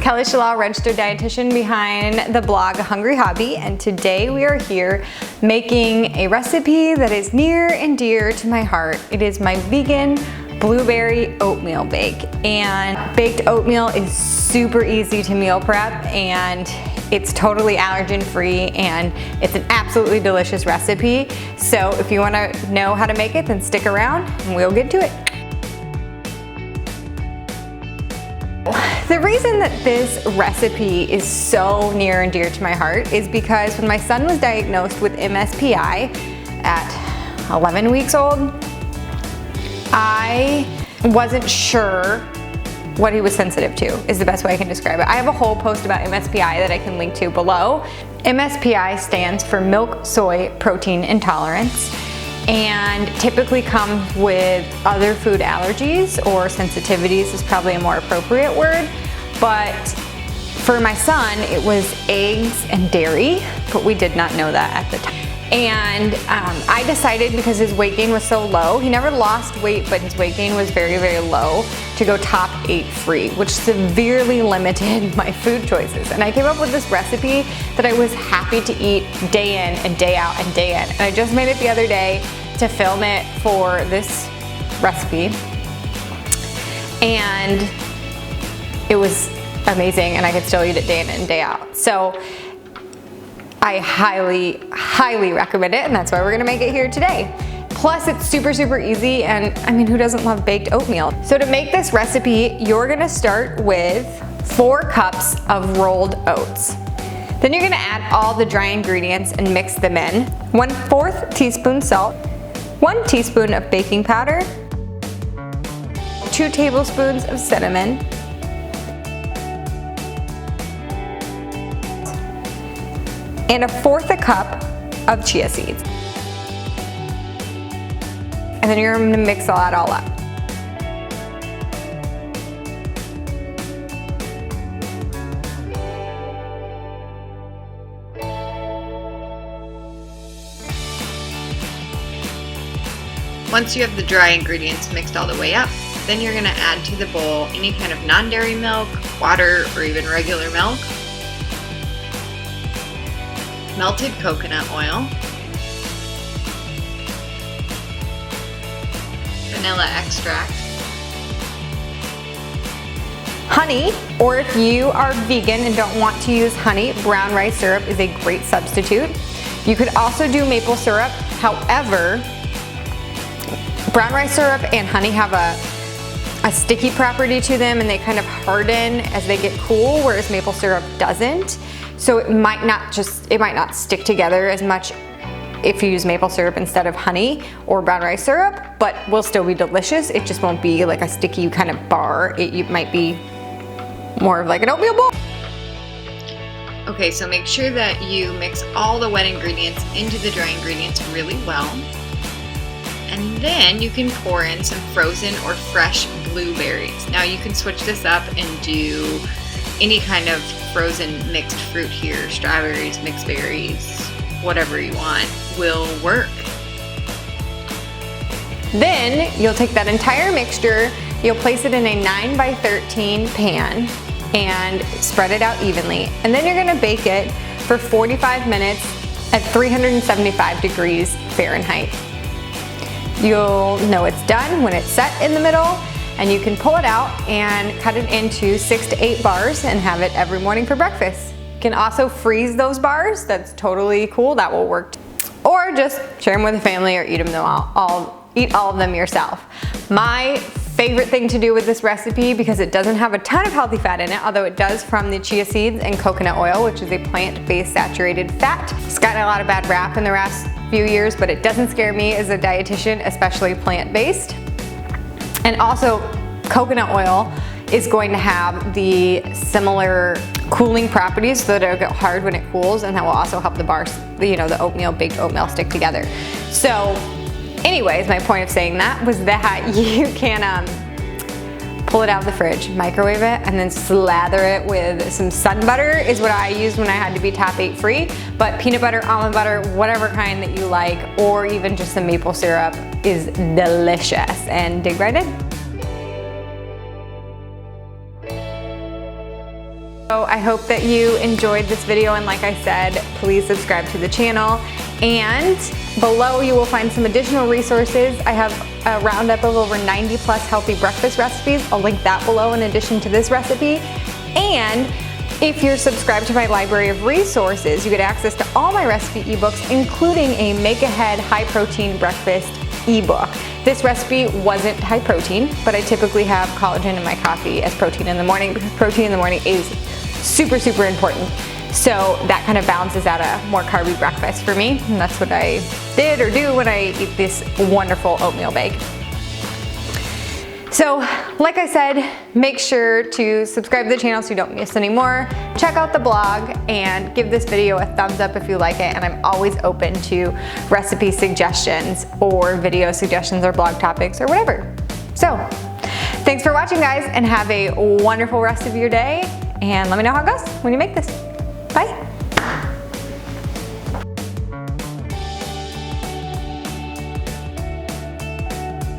Kelly Shalal, registered dietitian behind the blog Hungry Hobby, and today we are here making a recipe that is near and dear to my heart. It is my vegan blueberry oatmeal bake, and baked oatmeal is super easy to meal prep, and it's totally allergen free, and it's an absolutely delicious recipe. So if you want to know how to make it, then stick around and we'll get to it. The reason that this recipe is so near and dear to my heart is because when my son was diagnosed with MSPI at 11 weeks old, I wasn't sure what he was sensitive to, is the best way I can describe it. I have a whole post about MSPI that I can link to below. MSPI stands for milk soy protein intolerance, and typically comes with other food allergies, or sensitivities is probably a more appropriate word. But for my son, it was eggs and dairy, but we did not know that at the time. And I decided, because his weight gain was so low, he never lost weight, but his weight gain was very, very low, to go top 8 free, which severely limited my food choices. And I came up with this recipe that I was happy to eat day in and day out and day in. And I just made it the other day to film it for this recipe. And it was amazing, and I could still eat it day in and day out. So I highly, highly recommend it, and that's why we're gonna make it here today. Plus, it's super, super easy, and I mean, who doesn't love baked oatmeal? So to make this recipe, you're gonna start with 4 cups of rolled oats. Then you're gonna add all the dry ingredients and mix them in. 1/4 teaspoon salt, 1 teaspoon of baking powder, 2 tablespoons of cinnamon, and 1/4 cup of chia seeds. And then you're gonna mix all that all up. Once you have the dry ingredients mixed all the way up, then you're gonna add to the bowl any kind of non-dairy milk, water, or even regular milk, melted coconut oil, vanilla extract, honey, or if you are vegan and don't want to use honey, brown rice syrup is a great substitute. You could also do maple syrup. However, brown rice syrup and honey have a sticky property to them, and they kind of harden as they get cool, whereas maple syrup doesn't. So it might not stick together as much if you use maple syrup instead of honey or brown rice syrup, but will still be delicious. It just won't be like a sticky kind of bar. It might be more of like an oatmeal bowl. Okay, so make sure that you mix all the wet ingredients into the dry ingredients really well. And then you can pour in some frozen or fresh blueberries. Now you can switch this up and do any kind of frozen mixed fruit here. Strawberries, mixed berries, whatever you want will work. Then you'll take that entire mixture, you'll place it in a 9x13 pan and spread it out evenly. And then you're gonna bake it for 45 minutes at 375 degrees Fahrenheit. You'll know it's done when it's set in the middle, and you can pull it out and cut it into 6 to 8 bars and have it every morning for breakfast. You can also freeze those bars. That's totally cool. That will work. Or just share them with a family, or eat them eat all of them yourself. My favorite thing to do with this recipe, because it doesn't have a ton of healthy fat in it, although it does from the chia seeds and coconut oil, which is a plant-based saturated fat. It's gotten a lot of bad rap in the last few years, but it doesn't scare me as a dietitian, especially plant-based. And also, coconut oil is going to have the similar cooling properties, so that it'll get hard when it cools, and that will also help the bars, the oatmeal, baked oatmeal, stick together. So anyways, my point of saying that was that you can pull it out of the fridge, microwave it, and then slather it with some sun butter is what I used when I had to be top 8 free. But peanut butter, almond butter, whatever kind that you like, or even just some maple syrup is delicious. And dig right in. So I hope that you enjoyed this video, and like I said, please subscribe to the channel. And below you will find some additional resources. I have a roundup of over 90 plus healthy breakfast recipes. I'll link that below in addition to this recipe. And if you're subscribed to my library of resources, you get access to all my recipe ebooks, including a Make Ahead High Protein Breakfast ebook. This recipe wasn't high protein, but I typically have collagen in my coffee as protein in the morning, because protein in the morning is super, super important. So that kind of balances out a more carby breakfast for me, and that's what I did or do when I eat this wonderful oatmeal bake. So, like I said, make sure to subscribe to the channel so you don't miss any more. Check out the blog and give this video a thumbs up if you like it, and I'm always open to recipe suggestions or video suggestions or blog topics or whatever. So, thanks for watching, guys, and have a wonderful rest of your day, and let me know how it goes when you make this. Bye.